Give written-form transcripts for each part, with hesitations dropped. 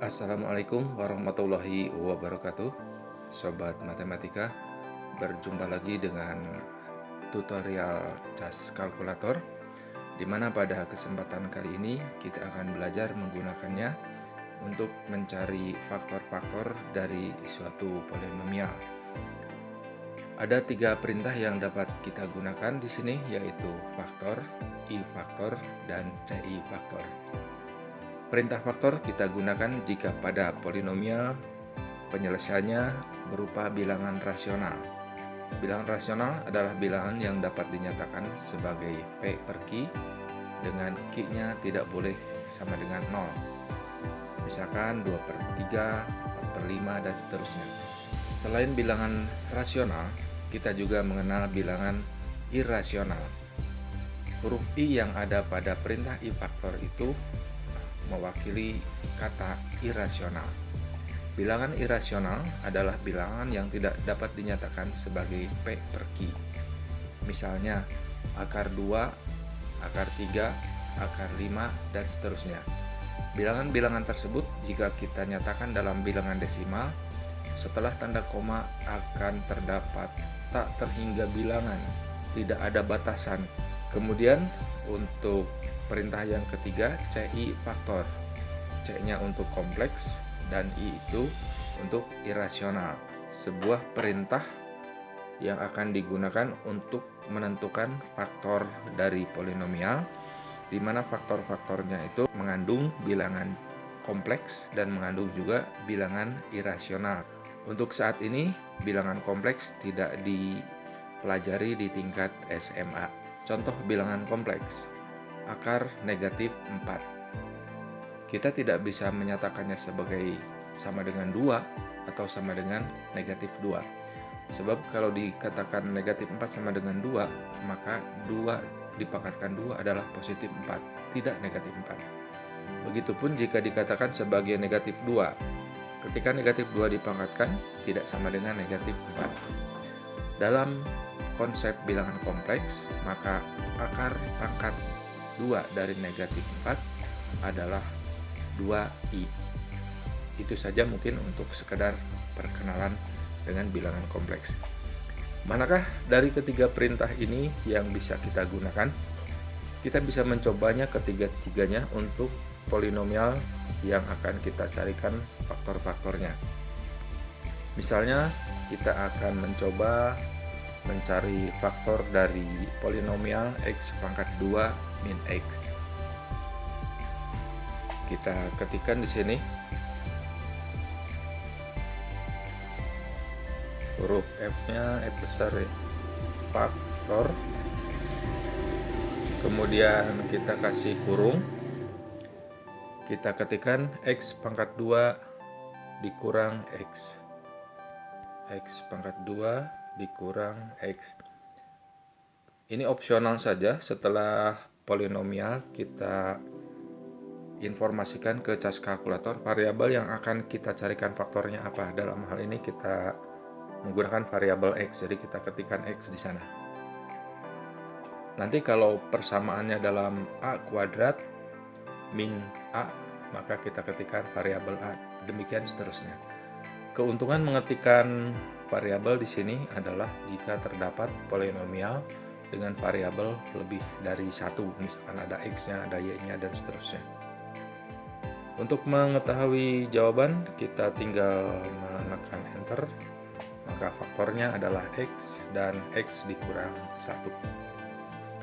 Assalamualaikum warahmatullahi wabarakatuh. Sobat matematika, berjumpa lagi dengan tutorial cas kalkulator, di mana pada kesempatan kali ini kita akan belajar menggunakannya untuk mencari faktor-faktor dari suatu polinomial. Ada 3 perintah yang dapat kita gunakan di sini, yaitu faktor, I faktor, dan CI faktor. Perintah faktor kita gunakan jika pada polinomial penyelesaiannya berupa bilangan rasional. Bilangan rasional adalah bilangan yang dapat dinyatakan sebagai P per Q dengan Q-nya tidak boleh sama dengan 0. Misalkan 2 per 3, 4 per 5, dan seterusnya. Selain bilangan rasional, kita juga mengenal bilangan irasional. Huruf I yang ada pada perintah I faktor itu mewakili kata irasional. Bilangan irasional adalah bilangan yang tidak dapat dinyatakan sebagai P per Q. Misalnya akar 2, akar 3, akar 5, dan seterusnya. Bilangan-bilangan tersebut jika kita nyatakan dalam bilangan desimal, setelah tanda koma akan terdapat tak terhingga bilangan, tidak ada batasan. Kemudian untuk perintah yang ketiga, CI faktor. C-nya untuk kompleks dan I itu untuk irasional. Sebuah perintah yang akan digunakan untuk menentukan faktor dari polinomial, di mana faktor-faktornya itu mengandung bilangan kompleks dan mengandung juga bilangan irasional. Untuk saat ini, bilangan kompleks tidak dipelajari di tingkat SMA. Contoh bilangan kompleks, akar negatif 4. Kita tidak bisa menyatakannya sebagai sama dengan 2 atau sama dengan negatif 2. Sebab kalau dikatakan negatif 4 sama dengan 2, maka 2 dipangkatkan 2 adalah positif 4, tidak negatif 4. Begitupun jika dikatakan sebagai negatif 2. Ketika negatif 2 dipangkatkan, tidak sama dengan negatif 4. Dalam konsep bilangan kompleks, maka akar pangkat 2 dari negatif 4 adalah 2i. Itu saja mungkin untuk sekedar perkenalan dengan bilangan kompleks. Manakah dari ketiga perintah ini yang bisa kita gunakan? Kita bisa mencobanya ketiga-tiganya untuk polinomial yang akan kita carikan faktor-faktornya. Misalnya, kita akan mencoba mencari faktor dari polinomial x pangkat 2 min x. Kita ketikkan di sini huruf F-nya F besar ya, faktor. Kemudian kita kasih kurung. Kita ketikkan x pangkat 2 dikurang x. X pangkat 2 dikurang x. Ini opsional saja. Setelah polinomial kita informasikan ke cas kalkulator variabel yang akan kita carikan faktornya apa. Dalam hal ini kita menggunakan variabel x, jadi kita ketikkan x di sana. Nanti kalau persamaannya dalam a kuadrat min a, maka kita ketikkan variabel a. Demikian seterusnya. Keuntungan mengetikkan variabel di sini adalah jika terdapat polinomial dengan variabel lebih dari satu, misalkan ada x-nya, ada y-nya, dan seterusnya. Untuk mengetahui jawaban, kita tinggal menekan enter, maka faktornya adalah x dan x dikurang 1.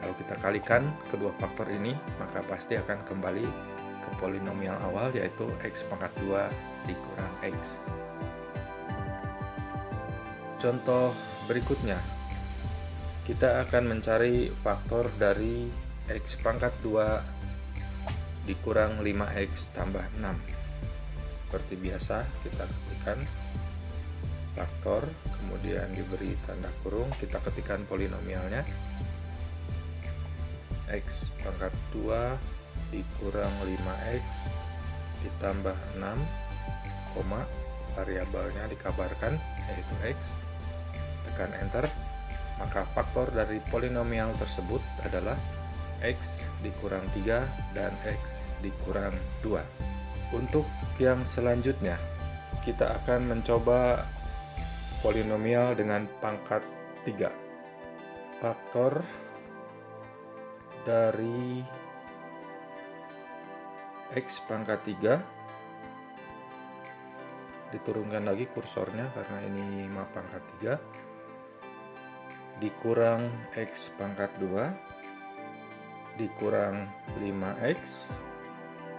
Kalau kita kalikan kedua faktor ini, maka pasti akan kembali ke polinomial awal, yaitu x pangkat 2 dikurang x. Contoh berikutnya, kita akan mencari faktor dari x pangkat 2 dikurang 5x tambah 6. Seperti biasa, kita ketikkan faktor, kemudian diberi tanda kurung, kita ketikkan polinomialnya. X pangkat 2 dikurang 5x ditambah 6, variabelnya dikabarkan, yaitu x. Tekan enter, maka faktor dari polinomial tersebut adalah x dikurang 3 dan x dikurang 2. Untuk yang selanjutnya, kita akan mencoba polinomial dengan pangkat 3. Faktor dari X pangkat 3, diturunkan lagi kursornya karena ini pangkat 3, dikurang X pangkat 2, dikurang 5X,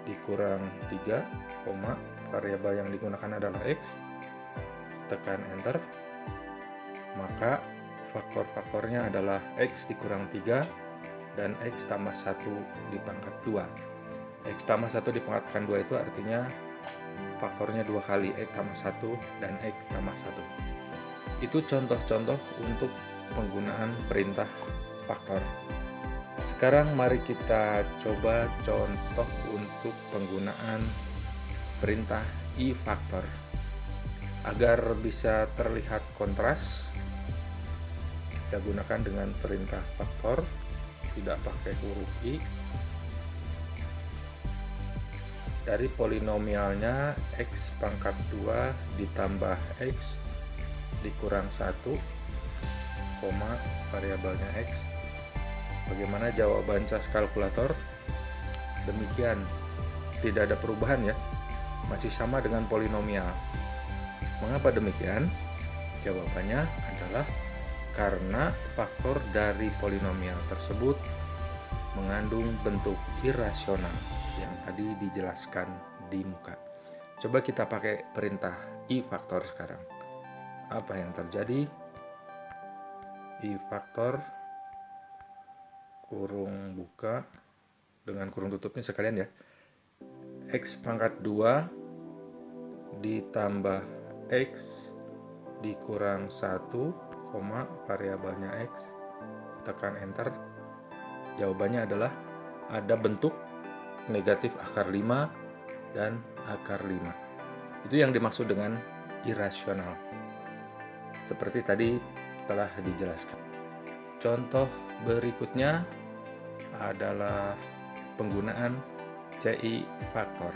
dikurang 3, variabel yang digunakan adalah X, tekan enter, maka faktor-faktornya adalah X dikurang 3 dan X tambah 1 di pangkat 2. X tambah 1 dipangkatkan 2 itu artinya faktornya 2 kali, X tambah 1 dan X tambah 1. Itu contoh-contoh untuk penggunaan perintah faktor. Sekarang mari kita coba contoh untuk penggunaan perintah i-faktor. Agar bisa terlihat kontras, kita gunakan dengan perintah faktor, tidak pakai huruf i. Dari polinomialnya X pangkat 2 ditambah X dikurang 1, variabelnya X. Bagaimana jawaban cas kalkulator? Demikian, tidak ada perubahan ya, masih sama dengan polinomial. Mengapa demikian? Jawabannya adalah karena faktor dari polinomial tersebut mengandung bentuk irasional yang tadi dijelaskan di muka. Coba kita pakai perintah i-faktor sekarang. Apa yang terjadi? I-faktor kurung buka dengan kurung tutupnya sekalian ya. X pangkat 2 ditambah X dikurang 1, variabelnya X, tekan enter. Jawabannya adalah ada bentuk negatif akar 5 dan akar 5. Itu yang dimaksud dengan irasional. Seperti tadi telah dijelaskan. Contoh berikutnya adalah penggunaan CI faktor.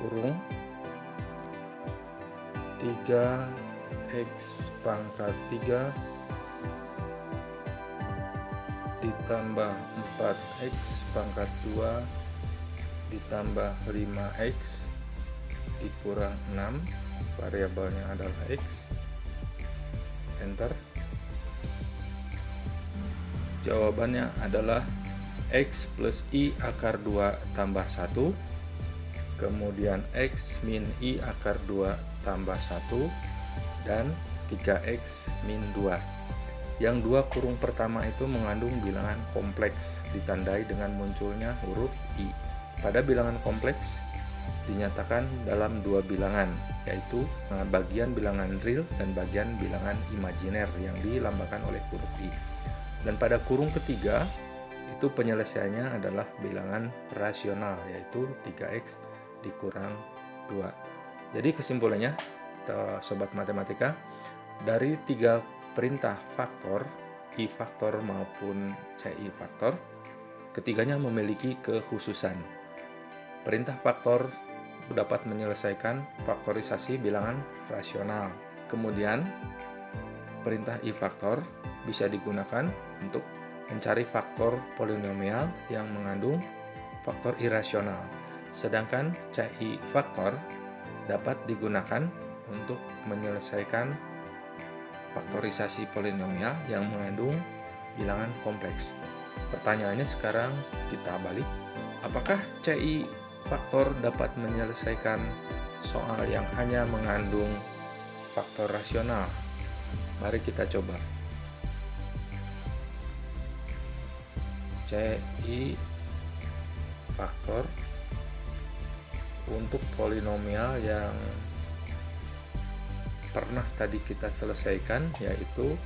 Kurung 3X pangkat 3 ditambah 4X pangkat 2 ditambah 5X dikurang 6, variabelnya adalah X, enter. Jawabannya adalah X plus I akar 2 tambah 1, kemudian X min I akar 2 tambah 1, dan 3X min 2. Yang dua kurung pertama itu mengandung bilangan kompleks, ditandai dengan munculnya huruf I. Pada bilangan kompleks dinyatakan dalam dua bilangan, yaitu bagian bilangan real dan bagian bilangan imajiner yang dilambangkan oleh huruf I. Dan pada kurung ketiga, itu penyelesaiannya adalah bilangan rasional, yaitu 3X dikurang 2. Jadi kesimpulannya, sobat matematika, dari tiga perintah faktor, I faktor maupun CI faktor, ketiganya memiliki kekhususan. Perintah faktor dapat menyelesaikan faktorisasi bilangan rasional. Kemudian, perintah I faktor bisa digunakan untuk mencari faktor polinomial yang mengandung faktor irasional. Sedangkan CI faktor dapat digunakan untuk menyelesaikan faktorisasi polinomial yang mengandung bilangan kompleks. Pertanyaannya sekarang kita balik. Apakah CI faktor dapat menyelesaikan soal yang hanya mengandung faktor rasional? Mari kita coba. CI faktor untuk polinomial yang pernah tadi kita selesaikan, yaitu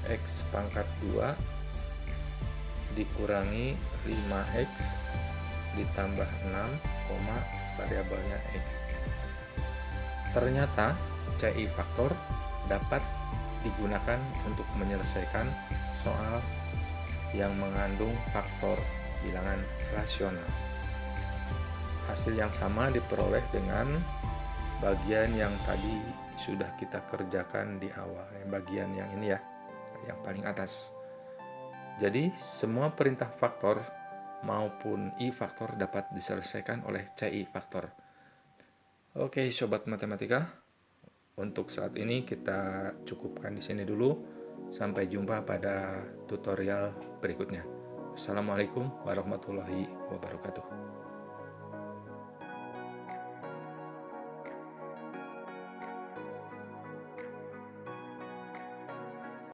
X pangkat 2 dikurangi 5X ditambah 6, variabelnya X. Ternyata CI faktor dapat digunakan untuk menyelesaikan soal yang mengandung faktor bilangan rasional. Hasil yang sama diperoleh dengan bagian yang tadi sudah kita kerjakan di awal, bagian yang ini ya, yang paling atas. Jadi semua perintah faktor maupun I faktor dapat diselesaikan oleh CI faktor. Oke, sobat matematika, untuk saat ini kita cukupkan di sini dulu. Sampai jumpa pada tutorial berikutnya. Assalamualaikum warahmatullahi wabarakatuh.